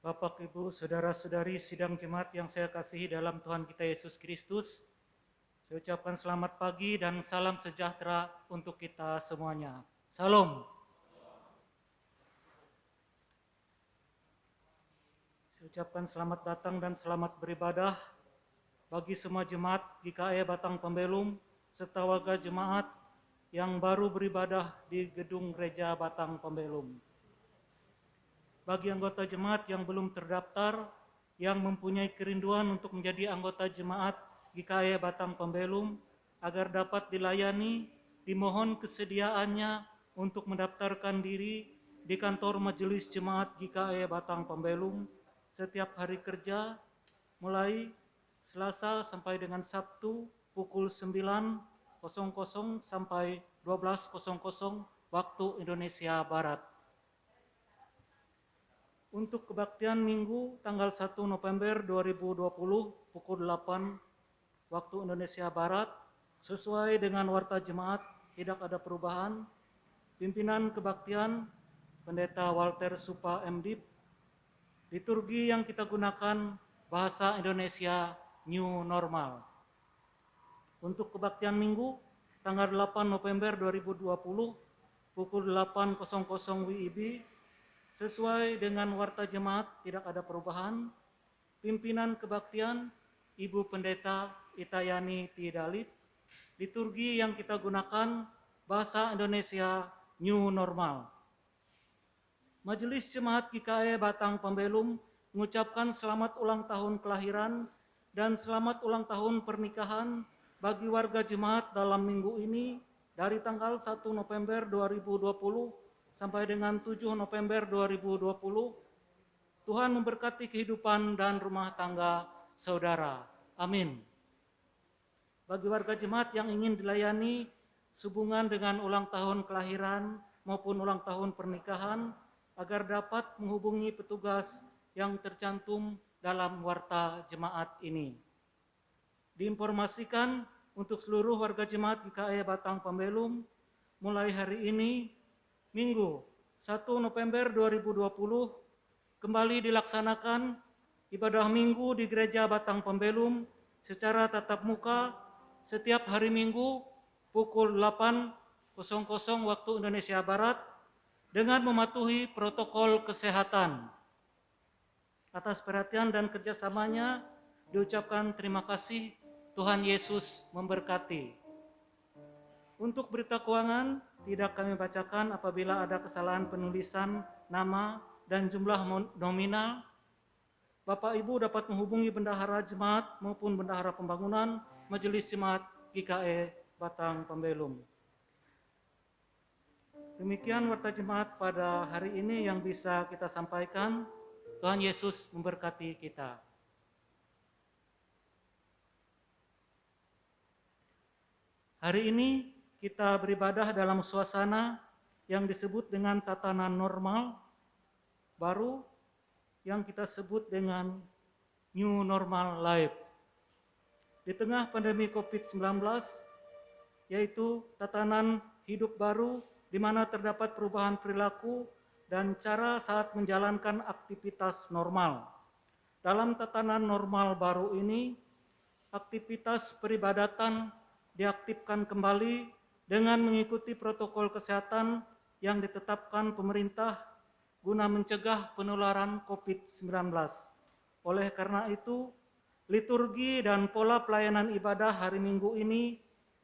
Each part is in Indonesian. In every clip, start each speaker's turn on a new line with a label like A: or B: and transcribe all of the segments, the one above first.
A: Bapak, Ibu, Saudara-saudari sidang jemaat yang saya kasihi dalam Tuhan kita Yesus Kristus, saya ucapkan selamat pagi dan salam sejahtera untuk kita semuanya. Salam. Saya ucapkan selamat datang dan selamat beribadah bagi semua jemaat GKI Batang Pembelum serta warga jemaat yang baru beribadah di gedung gereja Batang Pembelum. Bagi anggota jemaat yang belum terdaftar, yang mempunyai kerinduan untuk menjadi anggota jemaat GKI Batang Pembelum agar dapat dilayani, dimohon kesediaannya untuk mendaftarkan diri di kantor Majelis Jemaat GKI Batang Pembelum setiap hari kerja mulai Selasa sampai dengan Sabtu pukul 9.00 sampai 12.00 waktu Indonesia Barat. Untuk kebaktian Minggu tanggal 1 November 2020 pukul 8 waktu Indonesia Barat, sesuai dengan warta jemaat, tidak ada perubahan. Pimpinan kebaktian Pendeta Walter Supa MDip. Liturgi yang kita gunakan bahasa Indonesia New Normal. Untuk kebaktian Minggu tanggal 8 November 2020 pukul 8.00 WIB, sesuai dengan warta jemaat, tidak ada perubahan. Pimpinan kebaktian Ibu Pendeta Itayani Tidalip. Liturgi yang kita gunakan bahasa Indonesia New Normal. Majelis Jemaat GKI Batang Pembelum mengucapkan selamat ulang tahun kelahiran dan selamat ulang tahun pernikahan bagi warga jemaat dalam minggu ini dari tanggal 1 November 2020 sampai dengan 7 November 2020, Tuhan memberkati kehidupan dan rumah tangga saudara. Amin. Bagi warga jemaat yang ingin dilayani sehubungan dengan ulang tahun kelahiran maupun ulang tahun pernikahan, agar dapat menghubungi petugas yang tercantum dalam warta jemaat ini. Diinformasikan untuk seluruh warga jemaat GKI Batang Pembelum, mulai hari ini, Minggu 1 November 2020, kembali dilaksanakan ibadah Minggu di Gereja Batang Pembelum secara tatap muka setiap hari Minggu pukul 8.00 waktu Indonesia Barat dengan mematuhi protokol kesehatan. Atas perhatian dan kerjasamanya diucapkan terima kasih. Tuhan Yesus memberkati. Untuk berita keuangan tidak kami bacakan apabila ada kesalahan penulisan nama dan jumlah nominal. Bapak Ibu dapat menghubungi bendahara jemaat maupun bendahara pembangunan Majelis Jemaat GKI Batang Pembelum. Demikian warta jemaat pada hari ini yang bisa kita sampaikan. Tuhan Yesus memberkati kita. Hari ini kita beribadah dalam suasana yang disebut dengan tatanan normal baru, yang kita sebut dengan New Normal Life. Di tengah pandemi COVID-19, yaitu tatanan hidup baru di mana terdapat perubahan perilaku dan cara saat menjalankan aktivitas normal. Dalam tatanan normal baru ini, aktivitas peribadatan diaktifkan kembali dengan mengikuti protokol kesehatan yang ditetapkan pemerintah guna mencegah penularan COVID-19. Oleh karena itu, liturgi dan pola pelayanan ibadah hari Minggu ini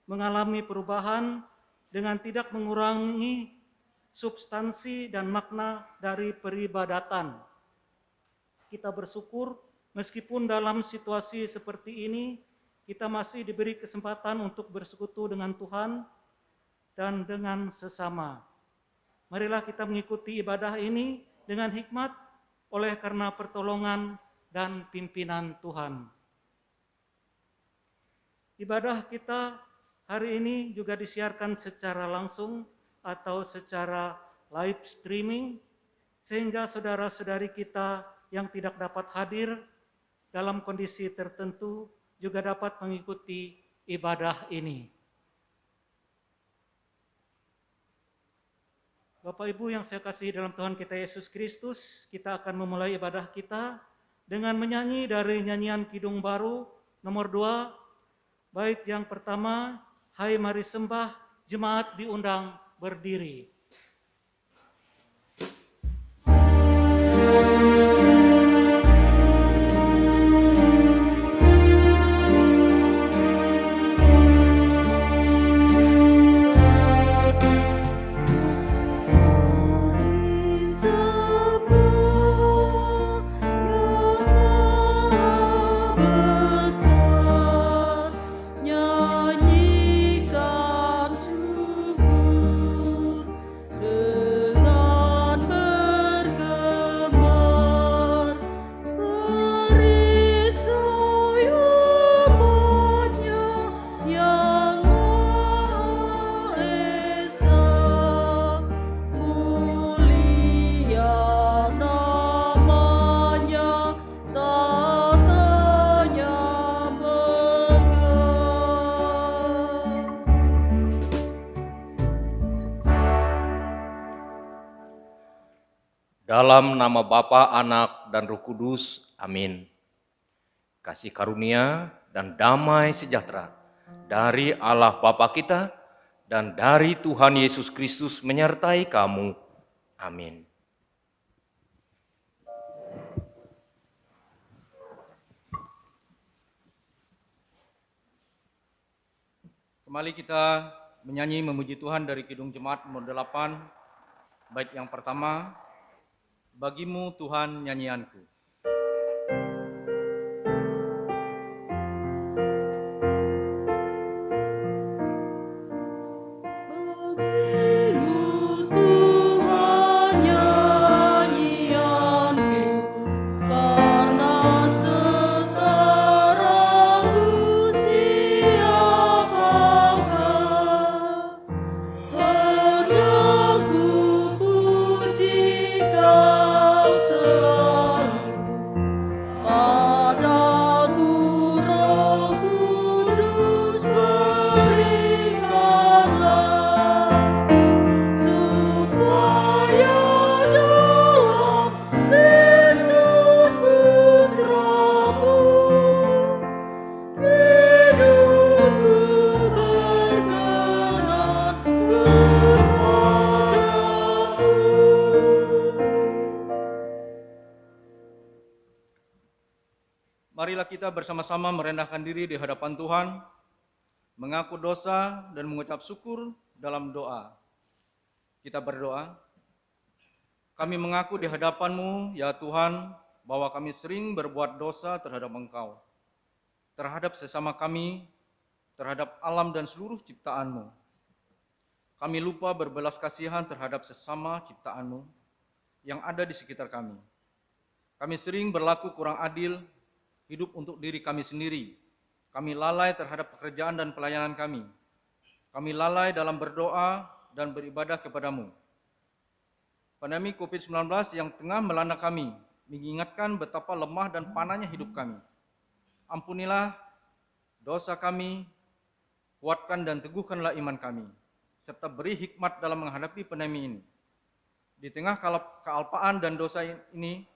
A: mengalami perubahan dengan tidak mengurangi substansi dan makna dari peribadatan. Kita bersyukur meskipun dalam situasi seperti ini, kita masih diberi kesempatan untuk bersekutu dengan Tuhan dan dengan sesama. Marilah kita mengikuti ibadah ini dengan hikmat oleh karena pertolongan dan pimpinan Tuhan. Ibadah kita hari ini juga disiarkan secara langsung atau secara live streaming, sehingga saudara-saudari kita yang tidak dapat hadir dalam kondisi tertentu juga dapat mengikuti ibadah ini. Bapak Ibu yang saya kasihi dalam Tuhan kita Yesus Kristus, kita akan memulai ibadah kita dengan menyanyi dari nyanyian Kidung Baru nomor 2, bait yang pertama, Hai Mari Sembah, Jemaat diundang berdiri.
B: Dalam nama Bapa, Anak, dan Roh Kudus, amin. Kasih karunia dan damai sejahtera dari Allah Bapa kita dan dari Tuhan Yesus Kristus menyertai kamu. Amin. Kembali kita menyanyi memuji Tuhan dari Kidung Jemaat nomor 8, bait yang pertama, Bagimu Tuhan nyanyianku. Marilah kita bersama-sama merendahkan diri di hadapan Tuhan, mengaku dosa dan mengucap syukur dalam doa. Kita berdoa. Kami mengaku di hadapan-Mu, ya Tuhan, bahwa kami sering berbuat dosa terhadap Engkau, terhadap sesama kami, terhadap alam dan seluruh ciptaan-Mu. Kami lupa berbelas kasihan terhadap sesama ciptaan-Mu yang ada di sekitar kami. Kami sering berlaku kurang adil, hidup untuk diri kami sendiri. Kami lalai terhadap pekerjaan dan pelayanan kami. Kami lalai dalam berdoa dan beribadah kepadamu. Pandemi COVID-19 yang tengah melanda kami mengingatkan betapa lemah dan panahnya hidup kami. Ampunilah dosa kami, kuatkan dan teguhkanlah iman kami, serta beri hikmat dalam menghadapi pandemi ini. Di tengah kealpaan dan dosa ini,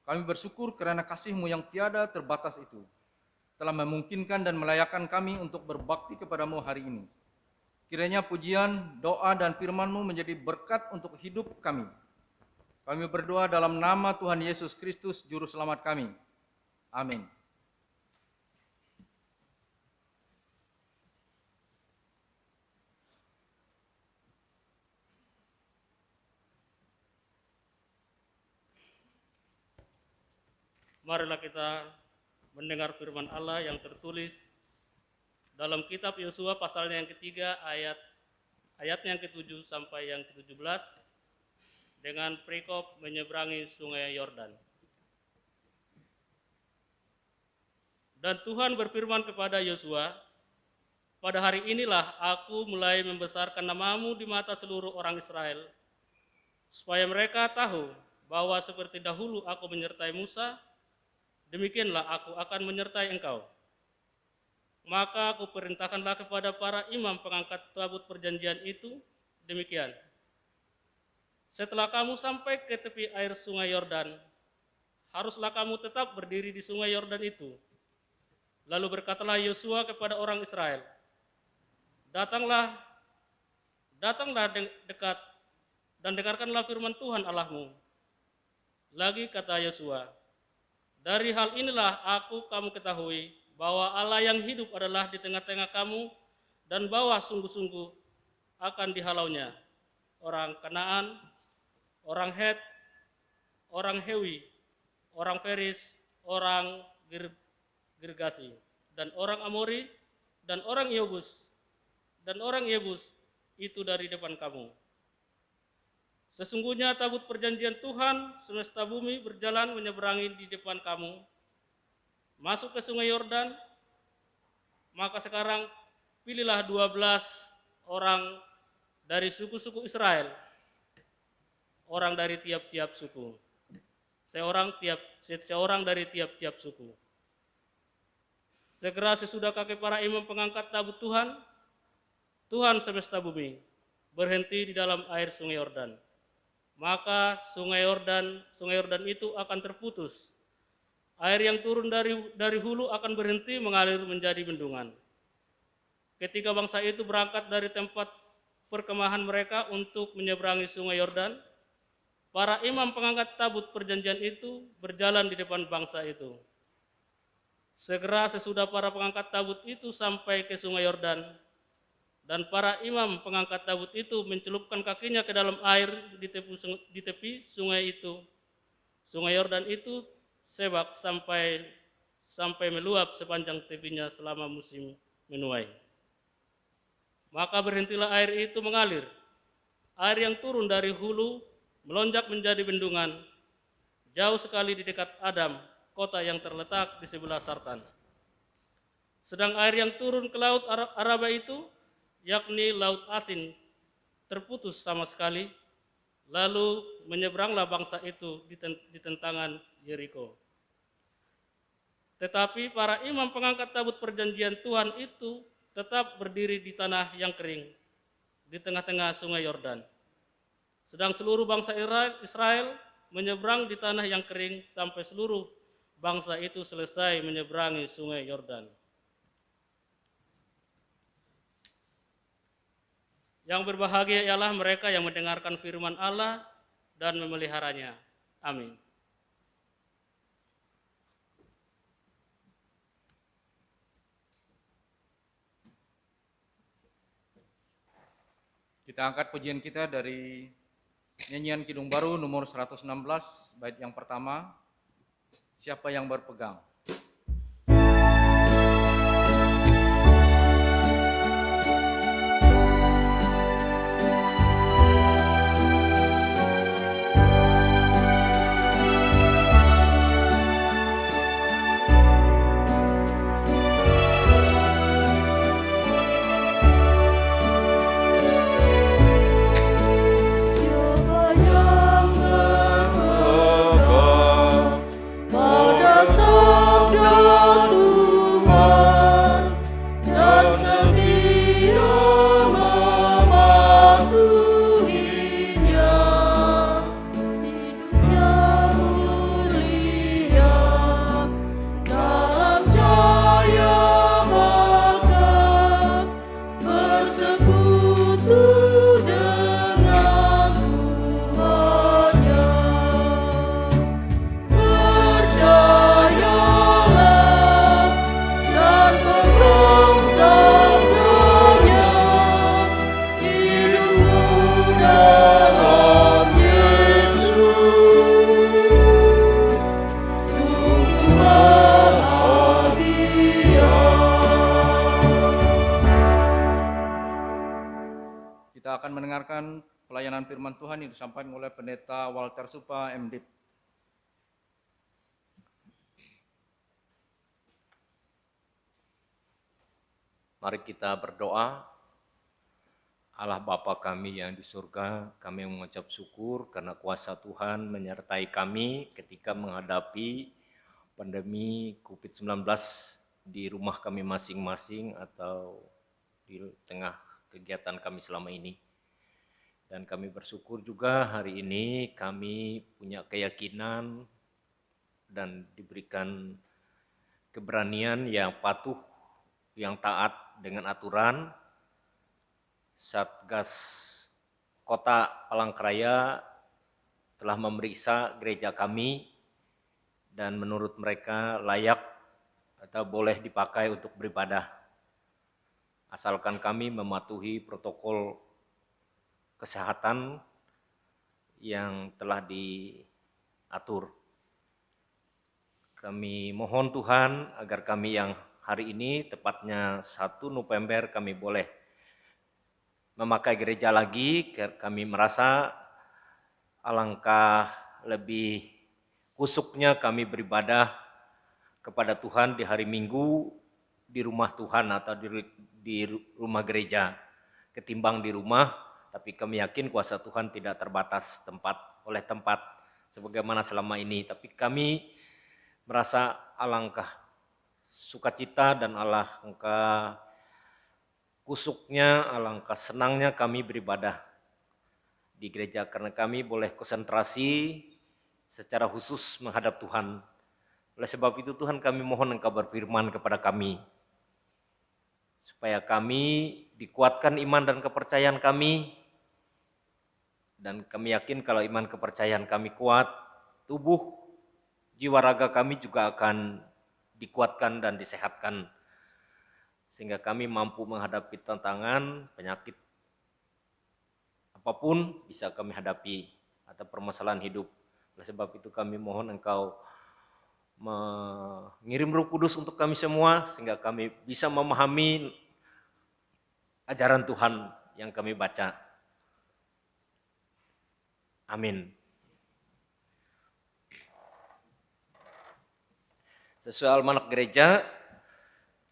B: kami bersyukur karena kasih-Mu yang tiada terbatas itu telah memungkinkan dan melayakkan kami untuk berbakti kepadamu hari ini. Kiranya pujian, doa, dan firman-Mu menjadi berkat untuk hidup kami. Kami berdoa dalam nama Tuhan Yesus Kristus, Juru Selamat kami. Amin.
C: Marilah kita mendengar firman Allah yang tertulis dalam kitab Yosua pasalnya yang ketiga ayatnya yang ke-7 sampai yang ke-17 dengan perikop menyeberangi sungai Yordan. Dan Tuhan berfirman kepada Yosua, pada hari inilah aku mulai membesarkan namamu di mata seluruh orang Israel, supaya mereka tahu bahwa seperti dahulu aku menyertai Musa, demikianlah aku akan menyertai engkau. Maka aku perintahkanlah kepada para imam pengangkat tabut perjanjian itu, demikian. Setelah kamu sampai ke tepi air sungai Yordan, haruslah kamu tetap berdiri di sungai Yordan itu. Lalu berkatalah Yosua kepada orang Israel, Datanglah dekat dan dengarkanlah firman Tuhan Allahmu. Lagi kata Yosua, dari hal inilah kamu ketahui bahwa Allah yang hidup adalah di tengah-tengah kamu dan bahwa sungguh-sungguh akan dihalaunya orang Kanaan, orang Het, orang Hewi, orang Peris, orang Girgasi, dan orang Amori, dan orang Yebus, itu dari depan kamu. Sesungguhnya tabut perjanjian Tuhan semesta bumi berjalan menyeberangi di depan kamu, masuk ke sungai Yordan. Maka sekarang pilihlah 12 orang dari suku-suku Israel, orang dari tiap-tiap suku, seorang dari tiap-tiap suku. Segera sesudah kakek para imam pengangkat tabut Tuhan semesta bumi, berhenti di dalam air sungai Yordan. Maka sungai Yordan itu akan terputus. Air yang turun dari hulu akan berhenti mengalir menjadi bendungan. Ketika bangsa itu berangkat dari tempat perkemahan mereka untuk menyeberangi sungai Yordan, para imam pengangkat tabut perjanjian itu berjalan di depan bangsa itu. Segera sesudah para pengangkat tabut itu sampai ke sungai Yordan, dan para imam pengangkat tabut itu mencelupkan kakinya ke dalam air di tepi sungai itu. Sungai Yordan itu sebak sampai meluap sepanjang tepinya selama musim menuai. Maka berhentilah air itu mengalir. Air yang turun dari hulu melonjak menjadi bendungan, jauh sekali di dekat Adam, kota yang terletak di sebelah Sartan. Sedang air yang turun ke laut Araba itu, yakni Laut Asin, terputus sama sekali, lalu menyeberanglah bangsa itu di tentangan Yeriko. Tetapi para imam pengangkat tabut perjanjian Tuhan itu tetap berdiri di tanah yang kering, di tengah-tengah sungai Yordan. Sedang seluruh bangsa Israel menyeberang di tanah yang kering sampai seluruh bangsa itu selesai menyeberangi sungai Yordan. Yang berbahagia ialah mereka yang mendengarkan firman Allah dan memeliharanya. Amin.
B: Kita angkat pujian kita dari nyanyian Kidung Baru nomor 116, bait yang pertama, Siapa yang berpegang. Pelayanan firman Tuhan yang disampaikan oleh Pendeta Walter Supa, MDiv.
D: Mari kita berdoa. Allah Bapa kami yang di surga, kami mengucap syukur karena kuasa Tuhan menyertai kami ketika menghadapi pandemi COVID-19 di rumah kami masing-masing atau di tengah kegiatan kami selama ini. Dan kami bersyukur juga hari ini kami punya keyakinan dan diberikan keberanian yang patuh, yang taat dengan aturan. Satgas Kota Palangkaraya telah memeriksa gereja kami dan menurut mereka layak atau boleh dipakai untuk beribadah. Asalkan kami mematuhi protokol kesehatan yang telah diatur. Kami mohon Tuhan agar kami yang hari ini, tepatnya 1 November, kami boleh memakai gereja lagi. Kami merasa alangkah lebih kusuknya kami beribadah kepada Tuhan di hari Minggu di rumah Tuhan atau di rumah gereja ketimbang di rumah. Tapi kami yakin kuasa Tuhan tidak terbatas oleh tempat sebagaimana selama ini. Tapi kami merasa alangkah sukacita dan alangkah kusuknya, alangkah senangnya kami beribadah di gereja karena kami boleh konsentrasi secara khusus menghadap Tuhan. Oleh sebab itu Tuhan, kami mohon Engkau berfirman kepada kami supaya kami dikuatkan iman dan kepercayaan kami. Dan kami yakin kalau iman kepercayaan kami kuat, tubuh, jiwa raga kami juga akan dikuatkan dan disehatkan. Sehingga kami mampu menghadapi tantangan, penyakit apapun bisa kami hadapi atau permasalahan hidup. Oleh sebab itu kami mohon Engkau mengirim Roh Kudus untuk kami semua sehingga kami bisa memahami ajaran Tuhan yang kami baca. Amin. Sesuai almanak gereja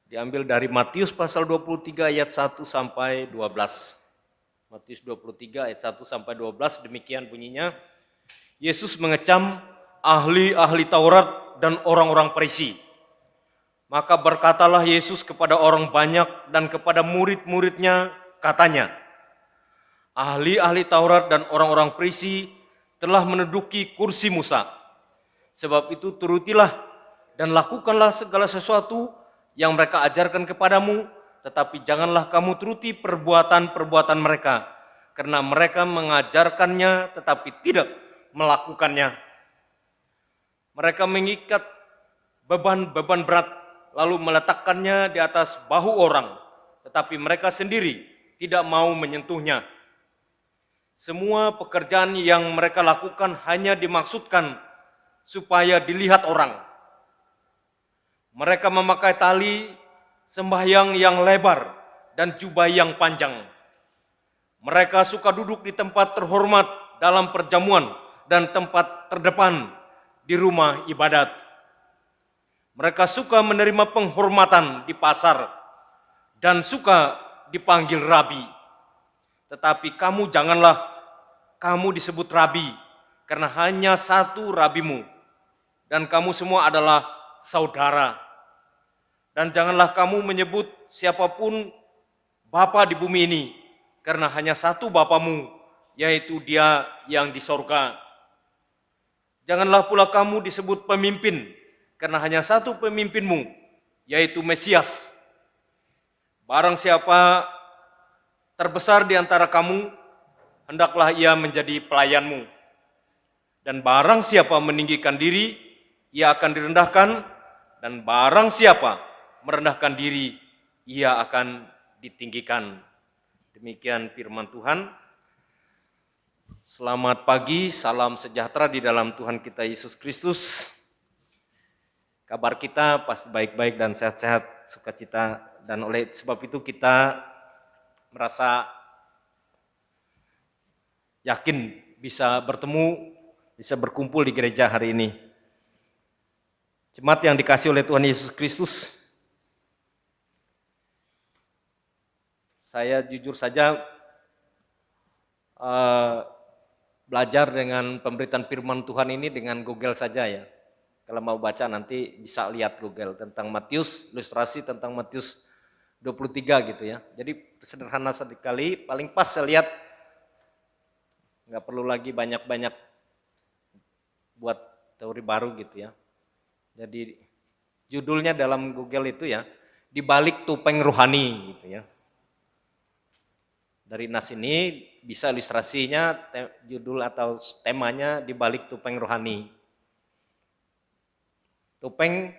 D: diambil dari Matius pasal 23 ayat 1 sampai 12. Matius 23 ayat 1 sampai 12 demikian bunyinya. Yesus mengecam ahli-ahli Taurat dan orang-orang Farisi. Maka berkatalah Yesus kepada orang banyak dan kepada murid-muridnya, katanya, ahli-ahli Taurat dan orang-orang Farisi telah menduduki kursi Musa. Sebab itu turutilah dan lakukanlah segala sesuatu yang mereka ajarkan kepadamu, tetapi janganlah kamu turuti perbuatan-perbuatan mereka, karena mereka mengajarkannya tetapi tidak melakukannya. Mereka mengikat beban-beban berat, lalu meletakkannya di atas bahu orang, tetapi mereka sendiri tidak mau menyentuhnya. Semua pekerjaan yang mereka lakukan hanya dimaksudkan supaya dilihat orang. Mereka memakai tali sembahyang yang lebar dan jubah yang panjang. Mereka suka duduk di tempat terhormat dalam perjamuan dan tempat terdepan di rumah ibadat. Mereka suka menerima penghormatan di pasar dan suka dipanggil rabi. Tetapi kamu janganlah kamu disebut rabi, karena hanya satu rabimu, dan kamu semua adalah saudara. Dan janganlah kamu menyebut siapapun bapa di bumi ini, karena hanya satu bapamu, yaitu Dia yang di sorga. Janganlah pula kamu disebut pemimpin, karena hanya satu pemimpinmu, yaitu Mesias. Barang siapa terbesar di antara kamu, hendaklah ia menjadi pelayanmu. Dan barang siapa meninggikan diri, ia akan direndahkan, dan barang siapa merendahkan diri, ia akan ditinggikan. Demikian firman Tuhan. Selamat pagi, salam sejahtera di dalam Tuhan kita Yesus Kristus. Kabar kita pasti baik-baik dan sehat-sehat, sukacita, dan oleh sebab itu kita merasa yakin bisa bertemu, bisa berkumpul di gereja hari ini. Jemaat yang dikasihi oleh Tuhan Yesus Kristus, saya jujur saja belajar dengan pemberitaan firman Tuhan ini dengan Google saja ya. Kalau mau baca nanti bisa lihat Google tentang Matius, ilustrasi tentang Matius 23 gitu ya. Jadi sederhana sekali, paling pas saya lihat nggak perlu lagi banyak-banyak buat teori baru gitu ya. Jadi judulnya dalam Google itu ya, Di Balik Topeng Rohani gitu ya. Dari nas ini bisa ilustrasinya, judul atau temanya Di Balik Topeng Rohani. Topeng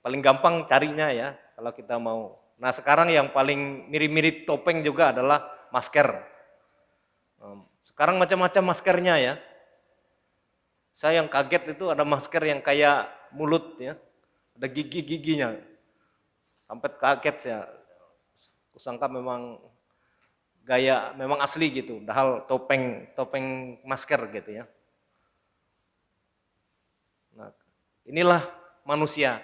D: paling gampang carinya ya kalau kita mau. Nah sekarang yang paling mirip-mirip topeng juga adalah masker. Sekarang macam-macam maskernya ya. Saya yang kaget itu ada masker yang kayak mulut ya, ada gigi-giginya. Sampai kaget saya. Kusangka memang gaya memang asli gitu, padahal topeng masker gitu ya. Nah, inilah manusia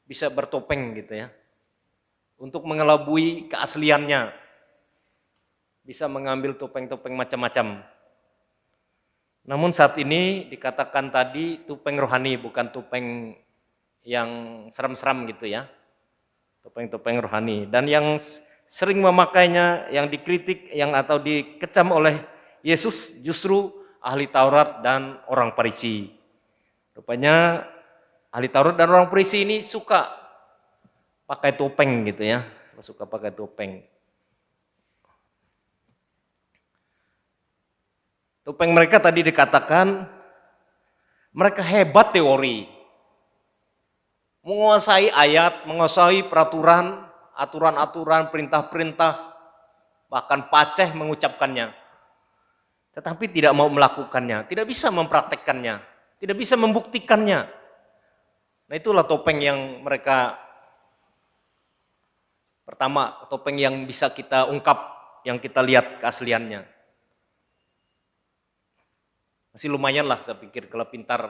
D: bisa bertopeng gitu ya. Untuk mengelabui keasliannya. Bisa mengambil topeng-topeng macam-macam. Namun saat ini dikatakan tadi topeng rohani, bukan topeng yang seram-seram gitu ya. Topeng-topeng rohani. Dan yang sering memakainya, yang dikritik, yang atau dikecam oleh Yesus justru ahli Taurat dan orang Farisi. Rupanya ahli Taurat dan orang Farisi ini suka pakai topeng gitu ya, suka pakai topeng. Topeng mereka tadi dikatakan mereka hebat teori, menguasai ayat, menguasai peraturan, aturan-aturan, perintah-perintah, bahkan paceh mengucapkannya. Tetapi tidak mau melakukannya, tidak bisa mempraktekkannya, tidak bisa membuktikannya. Nah itulah topeng yang mereka, pertama topeng yang bisa kita ungkap, yang kita lihat keasliannya. Masih lumayan lah saya pikir kalau pintar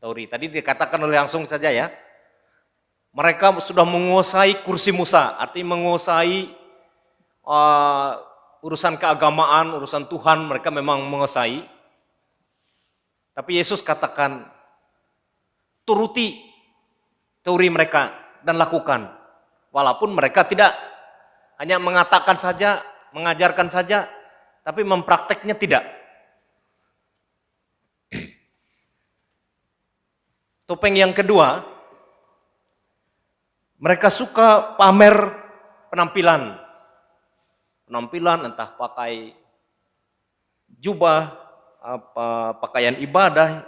D: teori. Tadi dikatakan oleh langsung saja ya, mereka sudah menguasai kursi Musa, artinya menguasai urusan keagamaan, urusan Tuhan, mereka memang menguasai. Tapi Yesus katakan, turuti teori mereka dan lakukan. Walaupun mereka tidak hanya mengatakan saja, mengajarkan saja, tapi memprakteknya tidak. Topeng yang kedua, mereka suka pamer penampilan. Penampilan entah pakai jubah, pakaian ibadah,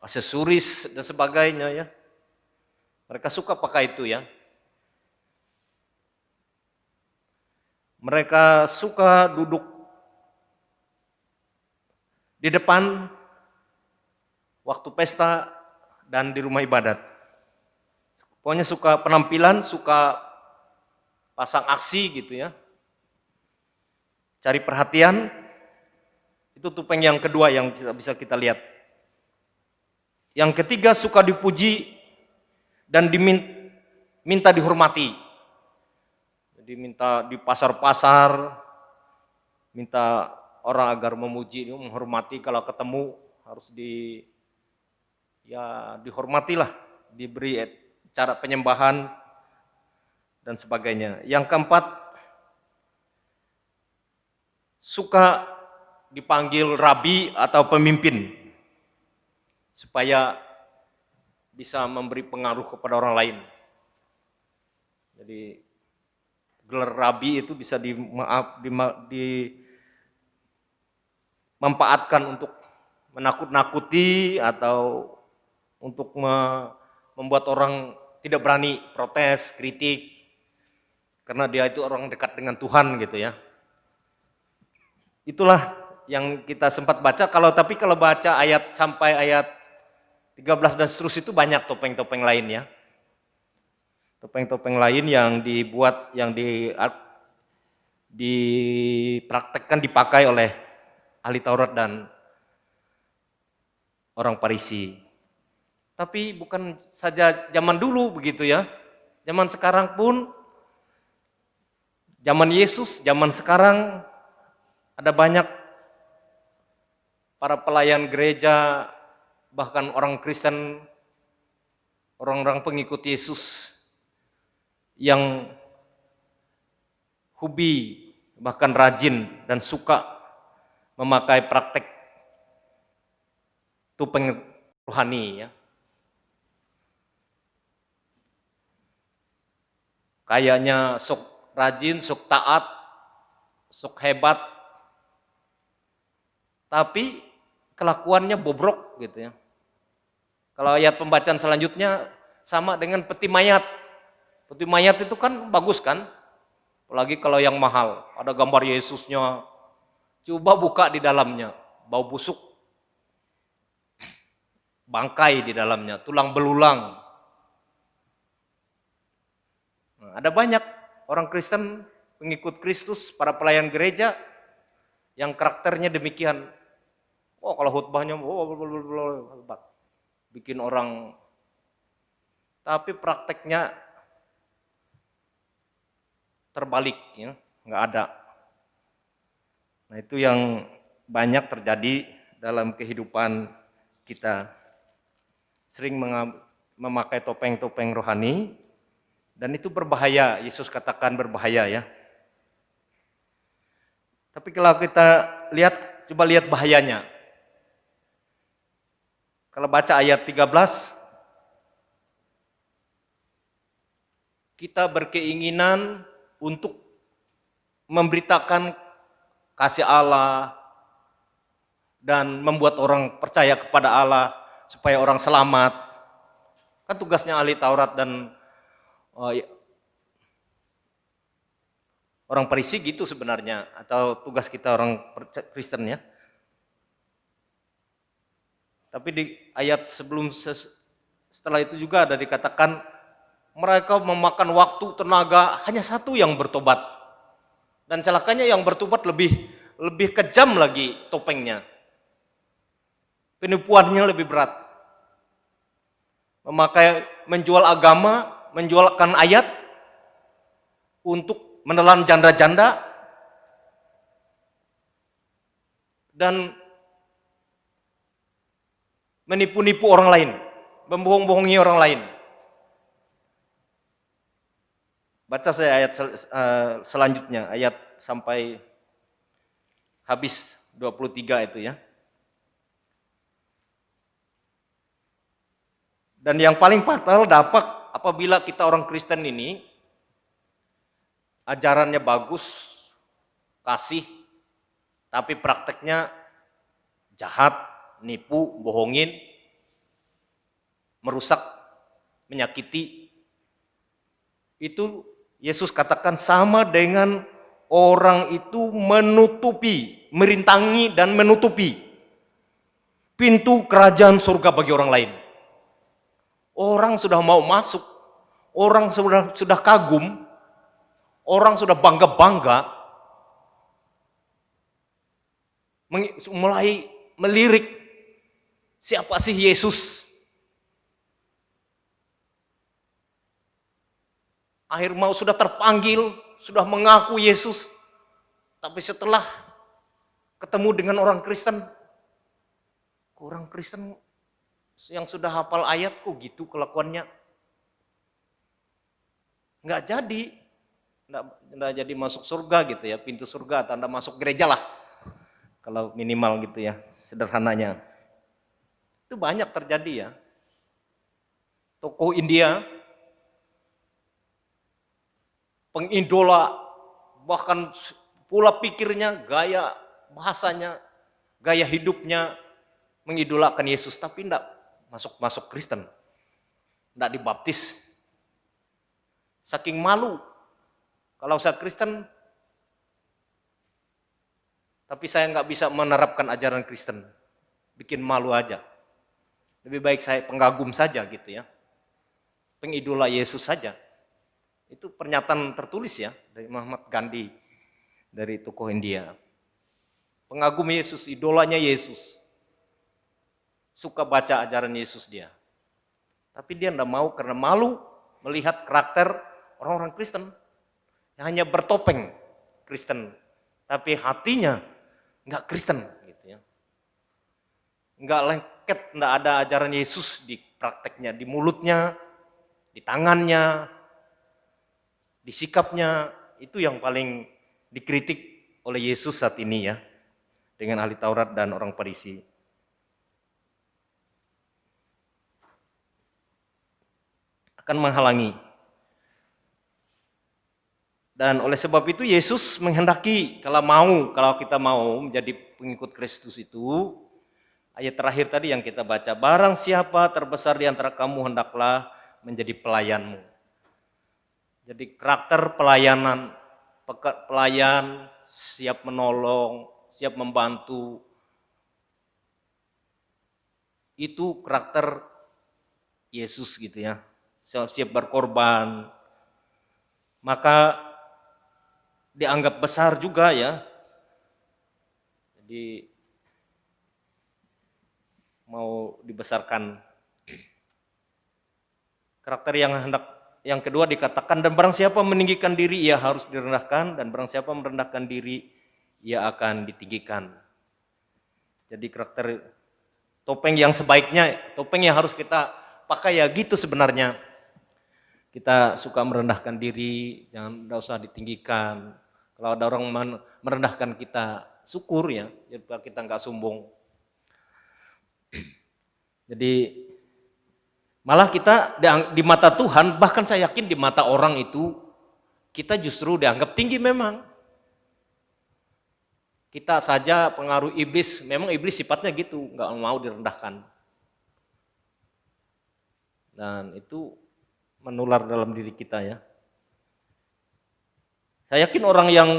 D: aksesoris dan sebagainya ya. Mereka suka pakai itu ya. Mereka suka duduk di depan waktu pesta dan di rumah ibadat. Pokoknya suka penampilan, suka pasang aksi gitu ya. Cari perhatian, itu topeng yang kedua yang bisa kita lihat. Yang ketiga suka dipuji dan diminta dihormati. Jadi minta di pasar-pasar, minta orang agar memuji, menghormati, kalau ketemu harus dihormatilah, diberi cara penyembahan dan sebagainya. Yang keempat, suka dipanggil rabi atau pemimpin supaya bisa memberi pengaruh kepada orang lain. Jadi gelar rabi itu bisa dimanfaatkan untuk menakut-nakuti atau untuk membuat orang tidak berani protes, kritik, karena dia itu orang dekat dengan Tuhan gitu ya. Itulah yang kita sempat baca. Tapi kalau baca ayat sampai ayat 13 dan seterusnya itu banyak topeng-topeng lain ya. Topeng-topeng lain yang dibuat, yang dipraktekkan, dipakai oleh ahli Taurat dan orang Farisi. Tapi bukan saja zaman dulu begitu ya. Zaman sekarang pun, zaman Yesus, zaman sekarang ada banyak para pelayan gereja, bahkan orang Kristen, orang-orang pengikut Yesus yang hobi, bahkan rajin dan suka memakai praktek topeng rohani ya. Kayaknya sok rajin, sok taat, sok hebat, tapi kelakuannya bobrok gitu ya. Kalau ayat pembacaan selanjutnya sama dengan peti mayat. Peti mayat itu kan bagus kan? Apalagi kalau yang mahal, ada gambar Yesusnya. Coba buka di dalamnya, bau busuk. Bangkai di dalamnya, tulang belulang. Nah, ada banyak orang Kristen, pengikut Kristus, para pelayan gereja yang karakternya demikian. Oh, kalau khutbahnya bikin orang, tapi prakteknya terbalik ya, nggak ada. Nah, itu yang banyak terjadi dalam kehidupan kita. Sering memakai topeng-topeng rohani, dan itu berbahaya. Yesus katakan berbahaya ya. Tapi kalau kita lihat, coba lihat bahayanya. Kalau baca ayat 13, kita berkeinginan untuk memberitakan kasih Allah dan membuat orang percaya kepada Allah supaya orang selamat. Kan tugasnya ahli Taurat dan orang Farisi gitu sebenarnya, atau tugas kita orang Kristen ya. Tapi di ayat setelah itu juga ada dikatakan mereka memakan waktu, tenaga, hanya satu yang bertobat. Dan celakanya yang bertobat lebih kejam lagi topengnya. Penipuannya lebih berat. Menjual agama, menjualkan ayat untuk menelan janda-janda dan menipu-nipu orang lain, membohong-bohongi orang lain. Baca saya ayat selanjutnya, ayat sampai habis 23 itu ya. Dan yang paling fatal dapat apabila kita orang Kristen ini ajarannya bagus, kasih, tapi prakteknya jahat, nipu, bohongin, merusak, menyakiti. Itu Yesus katakan sama dengan orang itu menutupi, merintangi dan menutupi pintu kerajaan surga bagi orang lain. Orang sudah mau masuk, orang sudah kagum, orang sudah bangga-bangga, mulai melirik, siapa sih Yesus? Akhir mau sudah terpanggil, sudah mengaku Yesus, tapi setelah ketemu dengan orang Kristen yang sudah hafal ayat kok gitu kelakuannya. Nggak jadi masuk surga gitu ya, pintu surga, tanda masuk gereja lah. Kalau minimal gitu ya, sederhananya. Itu banyak terjadi ya. Tokoh India, pengidola, bahkan pola pikirnya, gaya bahasanya, gaya hidupnya mengidolakan Yesus, tapi enggak masuk Kristen, enggak dibaptis. Saking malu. Kalau saya Kristen, tapi saya nggak bisa menerapkan ajaran Kristen, bikin malu aja. Lebih baik saya pengagum saja gitu ya, pengidola Yesus saja. Itu pernyataan tertulis ya dari Mahatma Gandhi, dari tokoh India. Pengagum Yesus, idolanya Yesus. Suka baca ajaran Yesus dia. Tapi dia tidak mau karena malu melihat karakter orang-orang Kristen yang hanya bertopeng Kristen, tapi hatinya nggak Kristen gitu ya. Nggak lengket, nggak ada ajaran Yesus di prakteknya, di mulutnya, di tangannya, di sikapnya. Itu yang paling dikritik oleh Yesus saat ini ya. dengan ahli Taurat dan orang Farisi. Akan menghalangi. Dan oleh sebab itu Yesus menghendaki kalau kita mau menjadi pengikut Kristus itu, ayat terakhir tadi yang kita baca, barang siapa terbesar di antara kamu hendaklah menjadi pelayanmu. Jadi karakter pelayan, siap menolong, siap membantu, itu karakter Yesus gitu ya. Siap berkorban, maka dianggap besar juga ya. Jadi mau dibesarkan. Karakter yang kedua dikatakan, dan barang siapa meninggikan diri ia harus direndahkan, dan barang siapa merendahkan diri ia akan ditinggikan. Jadi karakter topeng yang sebaiknya, topeng yang harus kita pakai ya gitu sebenarnya. Kita suka merendahkan diri, tidak usah ditinggikan. Kalau ada orang merendahkan kita, syukur ya, kita nggak sombong. Jadi malah kita di mata Tuhan, bahkan saya yakin di mata orang itu, kita justru dianggap tinggi memang. Kita saja pengaruh iblis, memang iblis sifatnya gitu, nggak mau direndahkan. Dan itu menular dalam diri kita ya. Saya yakin orang yang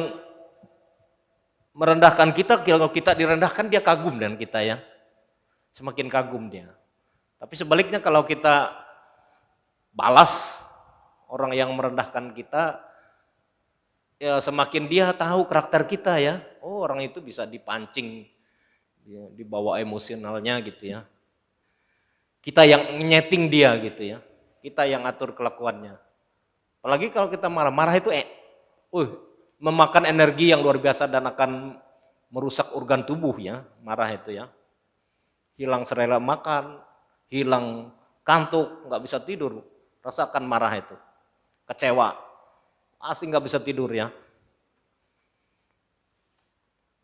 D: merendahkan kita, kalau kita direndahkan dia kagum dengan kita ya. Semakin kagum dia. Tapi sebaliknya kalau kita balas orang yang merendahkan kita, ya semakin dia tahu karakter kita ya. Oh, orang itu bisa dipancing, ya, dibawa emosionalnya gitu ya. Kita yang nyeting dia gitu ya. Kita yang atur kelakuannya. Apalagi kalau kita marah-marah itu memakan energi yang luar biasa dan akan merusak organ tubuh ya, marah itu ya. Hilang selera makan, hilang kantuk, nggak bisa tidur. Rasakan marah itu. Kecewa. Pasti nggak bisa tidur ya.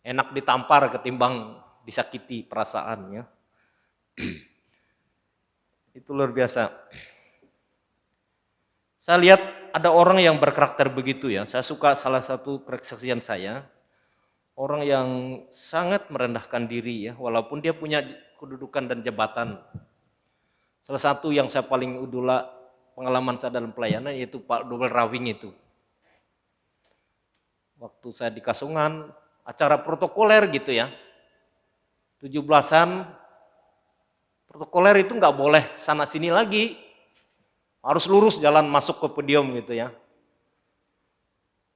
D: Enak ditampar ketimbang disakiti perasaannya. Itu luar biasa. Saya lihat ada orang yang berkarakter begitu ya. Saya suka salah satu kesaksian saya. Orang yang sangat merendahkan diri ya. Walaupun dia punya kedudukan dan jabatan. Salah satu yang saya paling idola pengalaman saya dalam pelayanan yaitu Pak Dobel Rawing itu. Waktu saya di Kasungan, acara protokoler gitu ya. 17-an, protokoler itu nggak boleh sana sini lagi. Harus lurus jalan masuk ke podium gitu ya.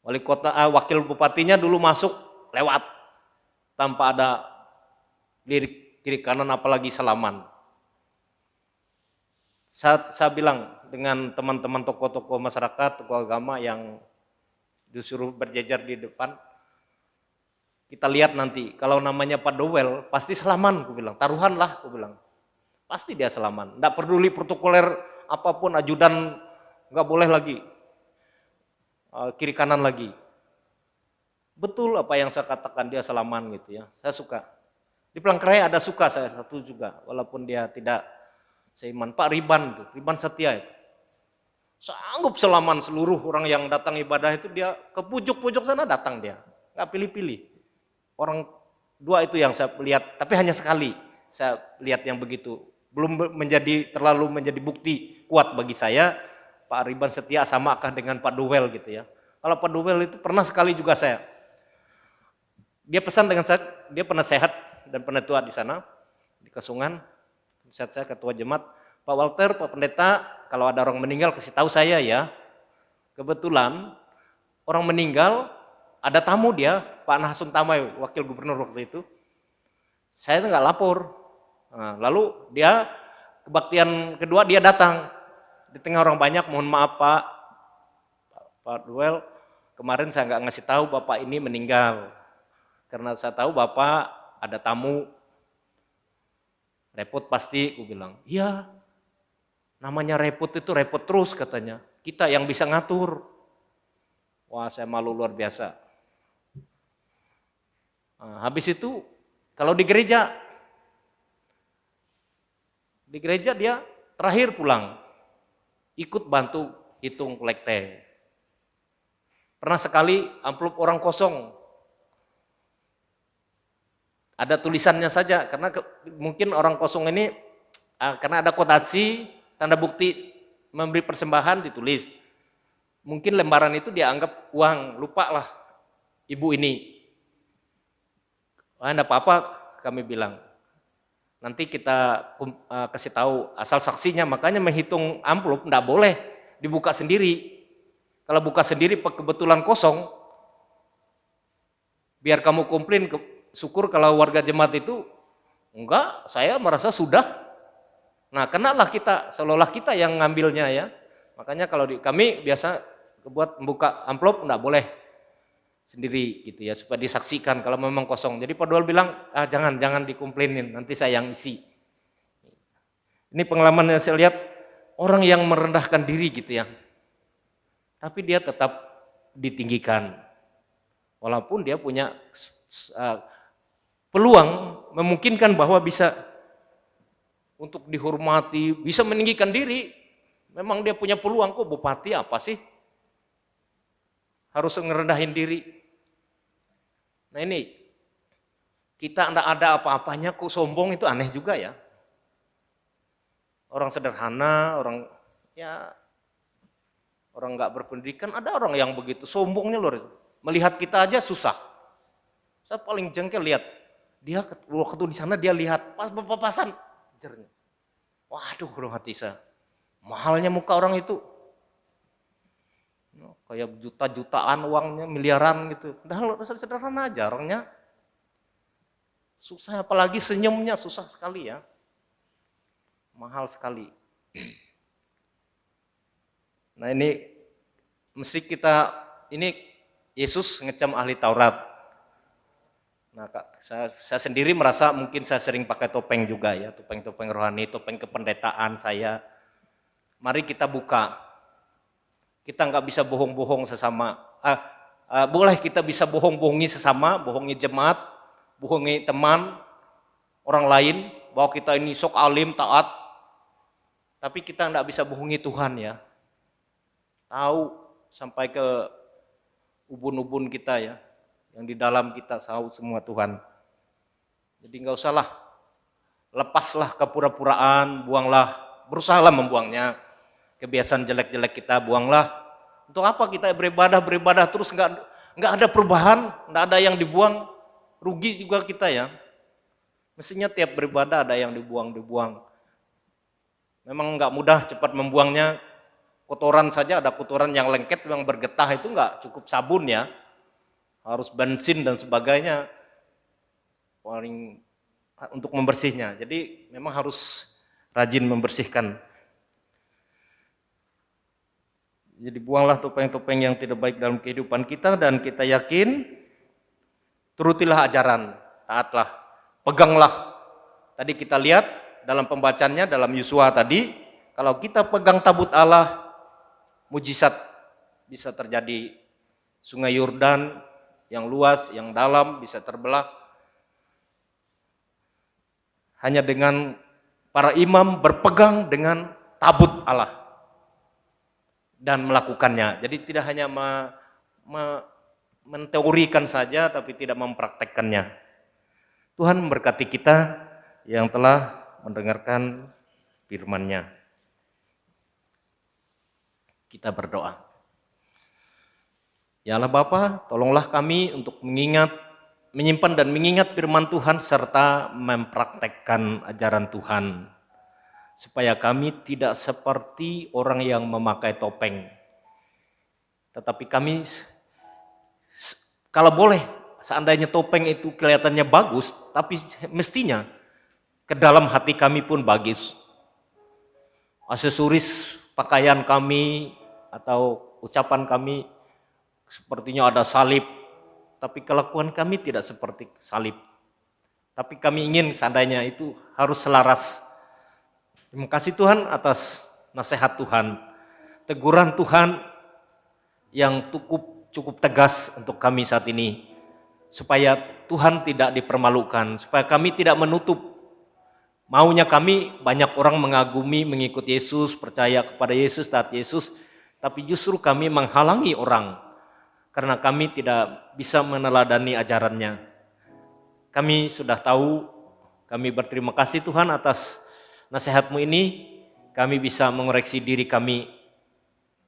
D: Wakil bupatinya dulu masuk lewat tanpa ada lirik kiri kanan apalagi salaman. Saya bilang dengan teman-teman tokoh-tokoh masyarakat, tokoh agama yang disuruh berjejer di depan, kita lihat nanti kalau namanya Pak Dowel pasti salaman, aku bilang, taruhan lah, aku bilang, pasti dia salaman, nggak peduli protokoler apapun, ajudan nggak boleh lagi kiri kanan lagi. Betul apa yang saya katakan, dia salaman gitu ya. Saya suka. Di Palangkaraya ada suka saya satu juga, walaupun dia tidak seiman. Pak Riban tuh, Riban Setia itu. Sanggup salaman seluruh orang yang datang ibadah itu, dia ke pucuk-pucuk sana datang dia. Nggak pilih-pilih. Orang dua itu yang saya lihat, tapi hanya sekali saya lihat yang begitu. Belum terlalu menjadi bukti kuat bagi saya, Pak Riban Setia samakah dengan Pak Dowel gitu ya. Kalau Pak Dowel itu pernah sekali juga dia pesan dengan saya, dia pernah sehat dan pernah tua di sana, di Kasungan. Saat saya ketua jemaat, Pak Walter, Pak Pendeta, kalau ada orang meninggal kasih tahu saya ya. Kebetulan orang meninggal, ada tamu dia, Pak Nahsum Tamay, wakil gubernur waktu itu. Saya nggak lapor. Nah, lalu dia kebaktian kedua dia datang di tengah orang banyak, mohon maaf Pak Dowel, kemarin saya nggak ngasih tahu Bapak ini meninggal. Karena saya tahu Bapak ada tamu, repot pasti, aku bilang. Iya, namanya repot itu repot terus katanya. Kita yang bisa ngatur. Wah, saya malu luar biasa. Nah, habis itu Kalau di gereja dia terakhir pulang, ikut bantu hitung kolekte. Pernah sekali amplop orang kosong, ada tulisannya saja, karena mungkin orang kosong ini, karena ada kotasi, tanda bukti memberi persembahan ditulis. Mungkin lembaran itu dia anggap uang, lupa lah ibu ini. Enggak apa-apa, kami bilang. Nanti kita kasih tahu asal saksinya, makanya menghitung amplop enggak boleh dibuka sendiri. Kalau buka sendiri kebetulan kosong, biar kamu komplain, syukur kalau warga jemaat itu, enggak, saya merasa sudah. Nah, kenalah kita, seolah-olah kita yang ngambilnya ya. Makanya kalau kami biasa buat membuka amplop enggak boleh sendiri gitu ya, supaya disaksikan kalau memang kosong. Jadi Pak Dual bilang, jangan dikomplainin, nanti saya yang isi. Ini pengalaman yang saya lihat, orang yang merendahkan diri gitu ya, tapi dia tetap ditinggikan. Walaupun dia punya peluang, memungkinkan bahwa bisa untuk dihormati, bisa meninggikan diri. Memang dia punya peluang, kok bupati apa sih? Harus ngerendahin diri. Nah ini, kita enggak ada apa-apanya kok sombong, itu aneh juga ya. Orang sederhana, orang enggak berpendidikan, ada orang yang begitu sombongnya loh. Melihat kita aja susah. Saya paling jengkel lihat, dia waktu di sana dia lihat pas papasan, jernih. Waduh, dalam hati saya, mahalnya muka orang itu. Kayak juta-jutaan uangnya, miliaran gitu. Padahal sederhana aja orangnya. Susah, apalagi senyumnya susah sekali ya. Mahal sekali. Nah ini, mesti kita, ini Yesus ngecam ahli Taurat. Nah saya sendiri merasa mungkin saya sering pakai topeng juga ya. Topeng-topeng rohani, topeng kependetaan saya. Mari kita buka. Kita nggak bisa bohong-bohong sesama. Boleh kita bisa bohong-bohongi sesama, bohongi jemaat, bohongi teman, orang lain, bahwa kita ini sok alim, taat. Tapi kita nggak bisa bohongi Tuhan ya. Tahu sampai ke ubun-ubun kita ya, yang di dalam kita tahu semua Tuhan. Jadi nggak usahlah, lepaslah kepura-puraan, buanglah, berusahalah membuangnya. Kebiasaan jelek-jelek kita buanglah. Untuk apa kita beribadah terus nggak ada perubahan, nggak ada yang dibuang, rugi juga kita ya. Mestinya tiap beribadah ada yang dibuang. Memang nggak mudah cepat membuangnya. Kotoran saja ada kotoran yang lengket, yang bergetah itu nggak cukup sabun ya, harus bensin dan sebagainya paling untuk membersihnya. Jadi memang harus rajin membersihkan. Jadi buanglah topeng-topeng yang tidak baik dalam kehidupan kita, dan kita yakin turutilah ajaran, taatlah, peganglah. Tadi kita lihat dalam pembacaannya dalam Yosua tadi, kalau kita pegang tabut Allah, mujizat bisa terjadi. Sungai Yordan yang luas, yang dalam bisa terbelah. Hanya dengan para imam berpegang dengan tabut Allah dan melakukannya. Jadi tidak hanya menteorikan saja, tapi tidak mempraktekkannya. Tuhan memberkati kita yang telah mendengarkan firman-Nya. Kita berdoa. Ya Allah Bapa, tolonglah kami untuk menyimpan dan mengingat firman Tuhan serta mempraktekkan ajaran Tuhan. Supaya kami tidak seperti orang yang memakai topeng. Tetapi kami, kalau boleh, seandainya topeng itu kelihatannya bagus, tapi mestinya ke dalam hati kami pun bagus. Aksesoris pakaian kami atau ucapan kami sepertinya ada salib, tapi kelakuan kami tidak seperti salib. Tapi kami ingin seandainya itu harus selaras. Terima kasih Tuhan atas nasihat Tuhan, teguran Tuhan yang cukup tegas untuk kami saat ini, supaya Tuhan tidak dipermalukan, supaya kami tidak menutup. Maunya kami banyak orang mengagumi, mengikut Yesus, percaya kepada Yesus, taat Yesus, tapi justru kami menghalangi orang karena kami tidak bisa meneladani ajarannya. Kami sudah tahu, kami berterima kasih Tuhan atas nasihat-Mu ini, kami bisa mengoreksi diri kami,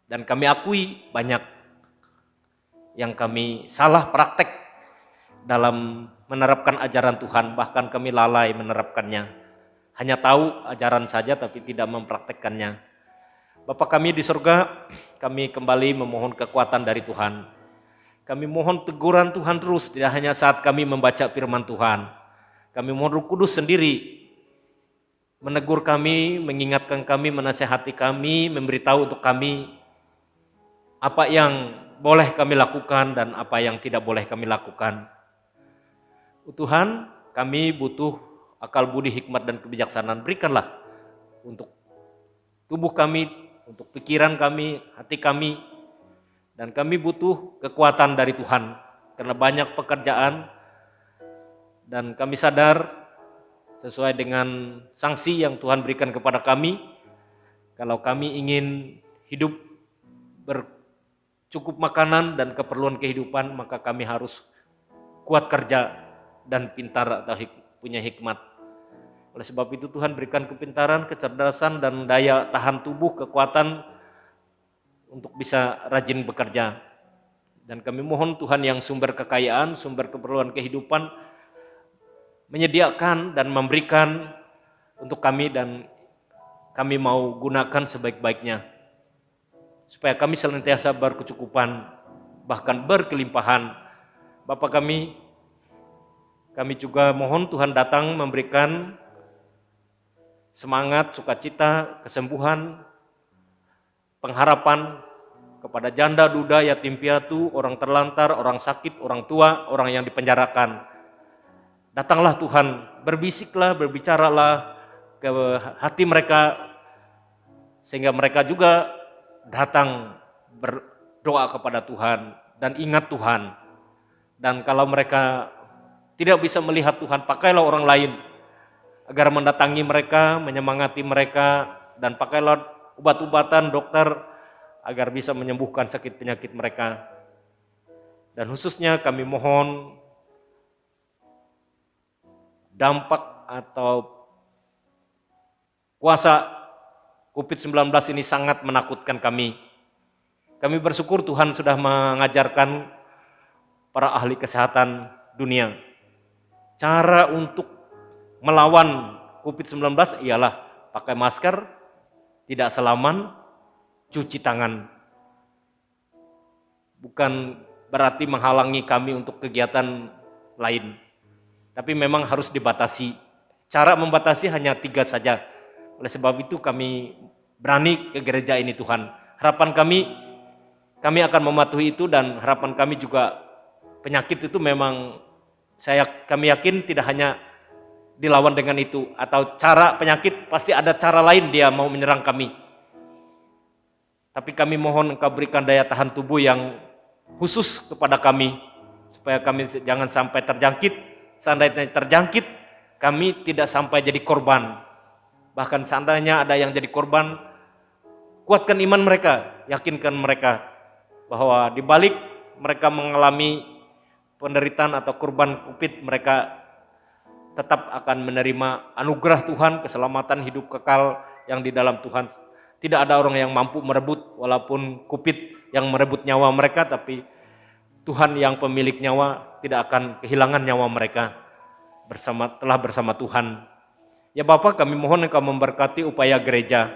D: dan kami akui banyak yang kami salah praktek dalam menerapkan ajaran Tuhan, bahkan kami lalai menerapkannya. Hanya tahu ajaran saja tapi tidak mempraktekkannya. Bapa kami di surga, kami kembali memohon kekuatan dari Tuhan. Kami mohon teguran Tuhan terus, tidak hanya saat kami membaca firman Tuhan. Kami mohon Roh Kudus sendiri menegur kami, mengingatkan kami, menasihati kami, memberitahu untuk kami apa yang boleh kami lakukan dan apa yang tidak boleh kami lakukan. Tuhan, kami butuh akal budi, hikmat dan kebijaksanaan. Berikanlah untuk tubuh kami, untuk pikiran kami, hati kami, dan kami butuh kekuatan dari Tuhan karena banyak pekerjaan, dan kami sadar sesuai dengan sanksi yang Tuhan berikan kepada kami, kalau kami ingin hidup bercukup makanan dan keperluan kehidupan, maka kami harus kuat kerja dan pintar atau punya hikmat. Oleh sebab itu Tuhan berikan kepintaran, kecerdasan dan daya tahan tubuh, kekuatan untuk bisa rajin bekerja. Dan kami mohon Tuhan yang sumber kekayaan, sumber keperluan kehidupan, menyediakan dan memberikan untuk kami, dan kami mau gunakan sebaik-baiknya supaya kami senantiasa berkecukupan, bahkan berkelimpahan. Bapa kami juga mohon Tuhan datang memberikan semangat, sukacita, kesembuhan, pengharapan kepada janda, duda, yatim piatu, orang terlantar, orang sakit, orang tua, orang yang dipenjarakan. Datanglah Tuhan, berbisiklah, berbicaralah ke hati mereka, sehingga mereka juga datang berdoa kepada Tuhan dan ingat Tuhan. Dan kalau mereka tidak bisa melihat Tuhan, pakailah orang lain agar mendatangi mereka, menyemangati mereka, dan pakailah obat-obatan dokter agar bisa menyembuhkan sakit penyakit mereka. Dan khususnya kami mohon dampak atau kuasa COVID-19 ini sangat menakutkan kami. Kami bersyukur Tuhan sudah mengajarkan para ahli kesehatan dunia cara untuk melawan COVID-19 ialah pakai masker, tidak salaman, cuci tangan. Bukan berarti menghalangi kami untuk kegiatan lain, tapi memang harus dibatasi. Cara membatasi hanya 3 saja. Oleh sebab itu kami berani ke gereja ini Tuhan. Harapan kami akan mematuhi itu, dan harapan kami juga penyakit itu memang kami yakin tidak hanya dilawan dengan itu, atau cara penyakit pasti ada cara lain dia mau menyerang kami. Tapi kami mohon Engkau berikan daya tahan tubuh yang khusus kepada kami, supaya kami jangan sampai terjangkit. Seandainya terjangkit, kami tidak sampai jadi korban. Bahkan seandainya ada yang jadi korban, kuatkan iman mereka, yakinkan mereka bahwa di balik mereka mengalami penderitaan atau korban COVID, mereka tetap akan menerima anugerah Tuhan, keselamatan hidup kekal yang di dalam Tuhan. Tidak ada orang yang mampu merebut, walaupun COVID yang merebut nyawa mereka, tapi Tuhan yang pemilik nyawa tidak akan kehilangan nyawa mereka telah bersama Tuhan. Ya Bapa, kami mohon Engkau memberkati upaya gereja,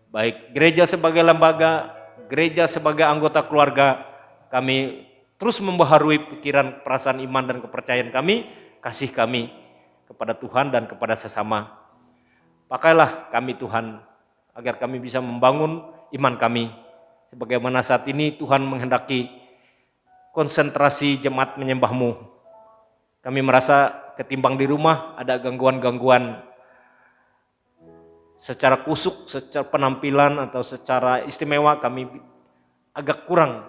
D: baik gereja sebagai lembaga, gereja sebagai anggota keluarga. Kami terus membaharui pikiran, perasaan, iman dan kepercayaan kami, kasih kami kepada Tuhan dan kepada sesama. Pakailah kami Tuhan, agar kami bisa membangun iman kami. Sebagaimana saat ini Tuhan menghendaki konsentrasi jemaat menyembah-Mu. Kami merasa ketimbang di rumah ada gangguan-gangguan secara kusuk, secara penampilan atau secara istimewa, kami agak kurang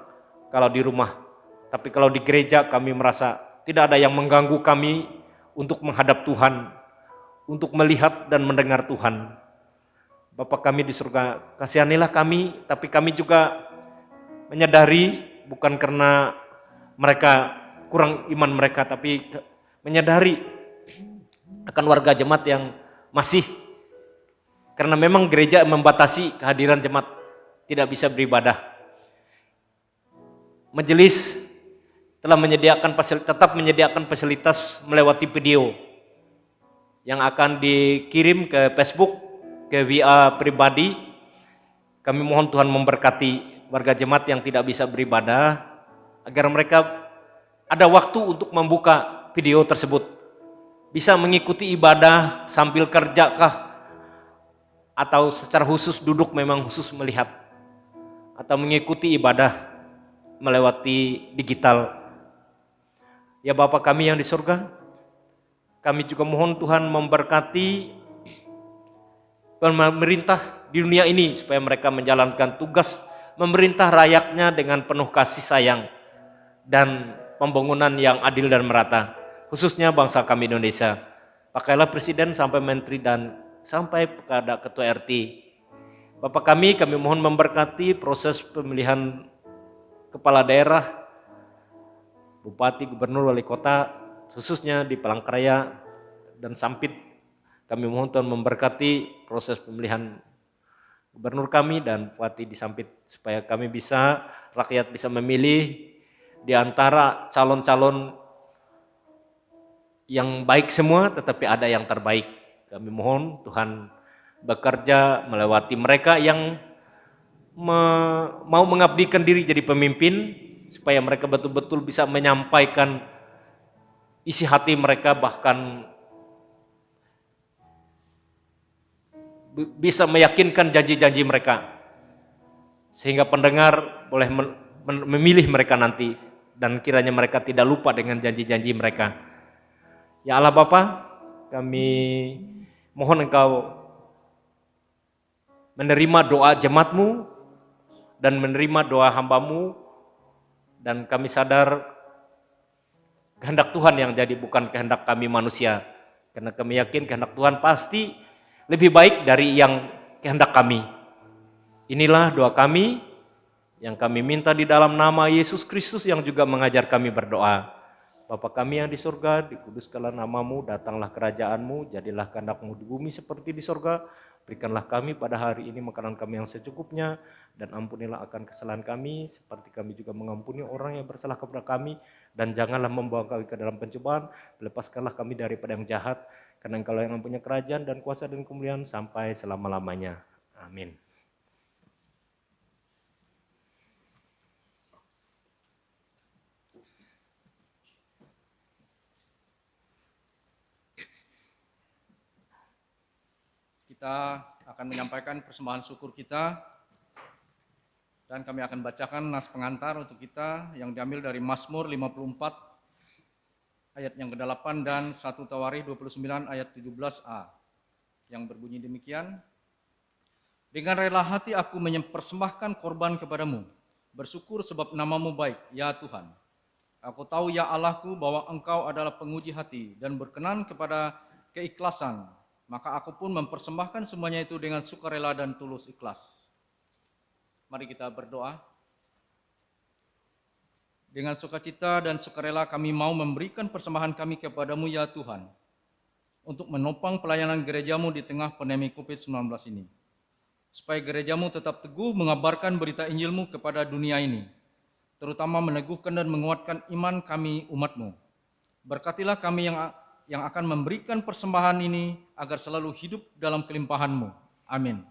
D: kalau di rumah. Tapi kalau di gereja kami merasa tidak ada yang mengganggu kami untuk menghadap Tuhan, untuk melihat dan mendengar Tuhan. Bapa kami di surga, kasihanilah kami, tapi kami juga menyadari bukan karena mereka kurang iman mereka, tapi menyadari akan warga jemaat yang masih, karena memang gereja membatasi kehadiran jemaat, tidak bisa beribadah. Majelis telah tetap menyediakan fasilitas melewati video yang akan dikirim ke Facebook, ke WA pribadi. Kami mohon Tuhan memberkati warga jemaat yang tidak bisa beribadah, agar mereka ada waktu untuk membuka video tersebut, bisa mengikuti ibadah sambil kerjakah, atau secara khusus duduk memang khusus melihat, atau mengikuti ibadah melewati digital. Ya Bapa kami yang di surga, kami juga mohon Tuhan memberkati pemerintah di dunia ini supaya mereka menjalankan tugas memerintah rakyatnya dengan penuh kasih sayang dan pembangunan yang adil dan merata, khususnya bangsa kami Indonesia. Pakailah presiden sampai menteri dan sampai kepada ketua RT. Bapak kami mohon memberkati proses pemilihan kepala daerah, bupati, gubernur, wali kota, khususnya di Palangkaraya dan Sampit. Kami mohon Tuhan memberkati proses pemilihan gubernur kami dan bupati di Sampit, supaya kami bisa, rakyat bisa memilih di antara calon-calon yang baik semua, tetapi ada yang terbaik. Kami mohon Tuhan bekerja melewati mereka yang mau mengabdikan diri jadi pemimpin, supaya mereka betul-betul bisa menyampaikan isi hati mereka, bahkan bisa meyakinkan janji-janji mereka, sehingga pendengar boleh memilih mereka nanti, dan kiranya mereka tidak lupa dengan janji-janji mereka. Ya Allah Bapa, kami mohon Engkau menerima doa jemaat-Mu dan menerima doa hamba-Mu, dan kami sadar kehendak Tuhan yang jadi, bukan kehendak kami manusia, karena kami yakin kehendak Tuhan pasti lebih baik dari yang kehendak kami. Inilah doa kami yang kami minta di dalam nama Yesus Kristus yang juga mengajar kami berdoa. Bapa kami yang di surga, dikuduskanlah namamu, datanglah kerajaan-Mu, jadilah kehendak-Mu di bumi seperti di surga. Berikanlah kami pada hari ini makanan kami yang secukupnya, dan ampunilah akan kesalahan kami, seperti kami juga mengampuni orang yang bersalah kepada kami, dan janganlah membawa kami ke dalam pencobaan, lepaskanlah kami daripada yang jahat, karena Engkau yang mempunyai kerajaan dan kuasa dan kemuliaan sampai selama-lamanya. Amin.
B: Kita akan menyampaikan persembahan syukur kita, dan kami akan bacakan nas pengantar untuk kita yang diambil dari Mazmur 54 ayat yang ke-8 dan 1 Tawarikh 29 ayat 17a yang berbunyi demikian. Dengan rela hati aku mempersembahkan korban kepadamu, bersyukur sebab namamu baik, ya Tuhan. Aku tahu ya Allahku bahwa Engkau adalah penguji hati dan berkenan kepada keikhlasan. Maka aku pun mempersembahkan semuanya itu dengan sukarela dan tulus ikhlas. Mari kita berdoa. Dengan sukacita dan sukarela kami mau memberikan persembahan kami kepadamu ya Tuhan, untuk menopang pelayanan gerejamu di tengah pandemi COVID-19 ini. Supaya gerejamu tetap teguh mengabarkan berita Injilmu kepada dunia ini, terutama meneguhkan dan menguatkan iman kami umatmu. Berkatilah kami yang akan memberikan persembahan ini agar selalu hidup dalam kelimpahan-Mu. Amin.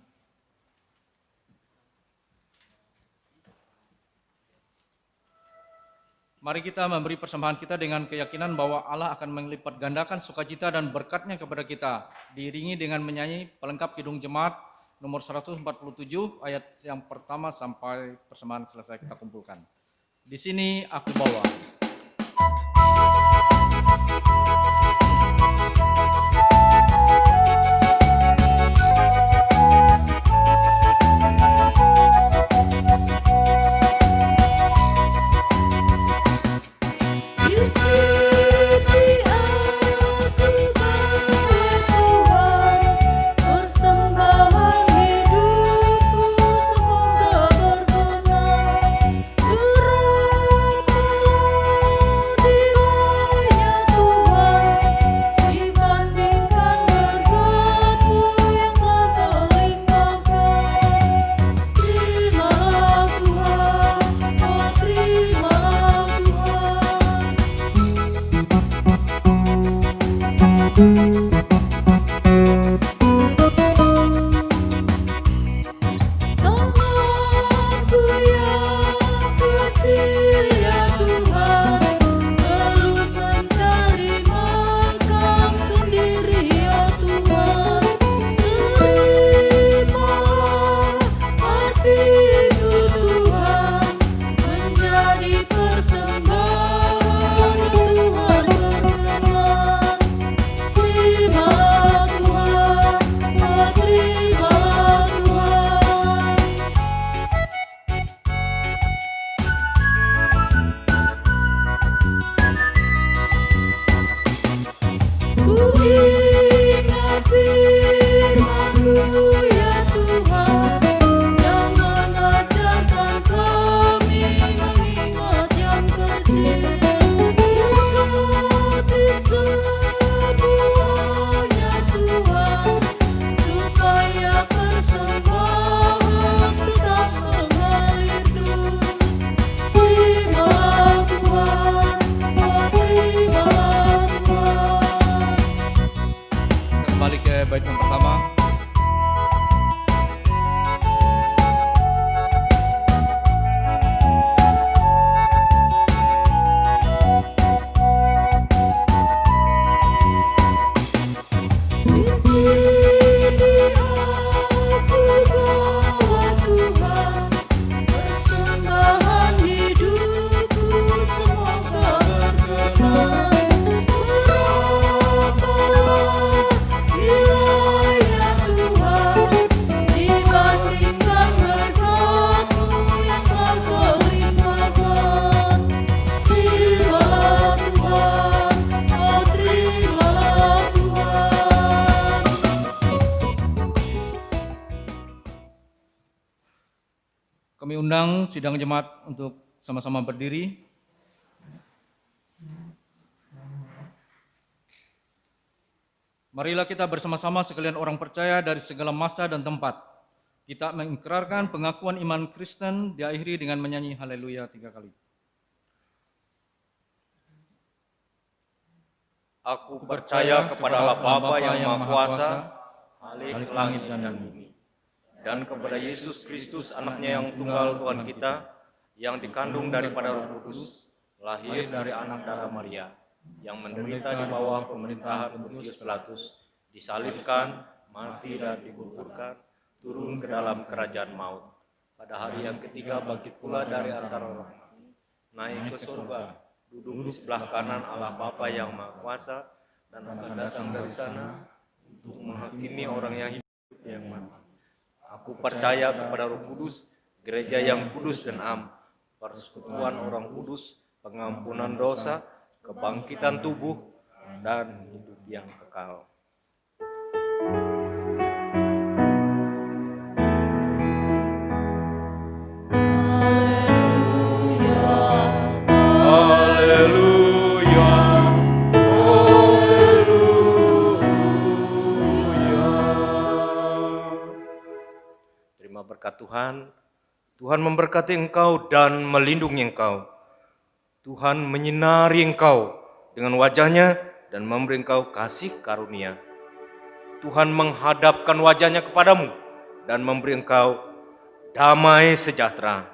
B: Mari kita memberi persembahan kita dengan keyakinan bahwa Allah akan melipat gandakan sukacita dan berkat-Nya kepada kita. Diiringi dengan menyanyi pelengkap Kidung Jemaat nomor 147 ayat yang pertama sampai persembahan selesai kita kumpulkan. Di sini aku bawa.
E: firman-Mu ya Tuhan, yang mengajarkan kami mengingat yang kecil. Berkati semuanya Tuhan, supaya persembahan tetap mengalir terus. Terima Tuhan, oh terima Tuhan.
B: Kita kembali ke bait yang pertama.
E: Di sini aku bawa Tuhan, persembahan hidupku semoga berkenan. Berapapun wilayah Tuhan, dibandingkan berkat-Mu yang Kau limpahkan. Terima Tuhan, oh terima Tuhan.
B: Kami undang sidang jemaat untuk sama-sama berdiri. Marilah kita bersama-sama sekalian orang percaya dari segala masa dan tempat. Kita mengikrarkan pengakuan iman Kristen diakhiri dengan menyanyi haleluya 3 kali.
D: Aku percaya kepada Allah Bapa yang Maha Kuasa, Khalik langit dan bumi, dan kepada Yesus Kristus anaknya yang tunggal Tuhan kita, yang dikandung daripada Roh Kudus, lahir dari anak darah Maria, yang menderita di bawah pemerintahan Pontius Pilatus, disalibkan, mati dan dikuburkan, turun ke dalam kerajaan maut. Pada hari yang ketiga bangkit pula dari antara orang mati, naik ke surga, duduk di sebelah kanan Allah Bapa yang Maha Kuasa, dan akan datang dari sana untuk menghakimi orang yang hidup yang mati. Aku percaya kepada Roh Kudus, gereja yang kudus dan am, persekutuan orang kudus, pengampunan dosa, kebangkitan tubuh, dan hidup yang kekal. Haleluya, haleluya. Terima berkat Tuhan. Tuhan memberkati engkau dan melindungi engkau. Tuhan menyinari engkau dengan wajahnya dan memberi engkau kasih karunia. Tuhan menghadapkan wajahnya kepadamu dan memberi engkau damai sejahtera.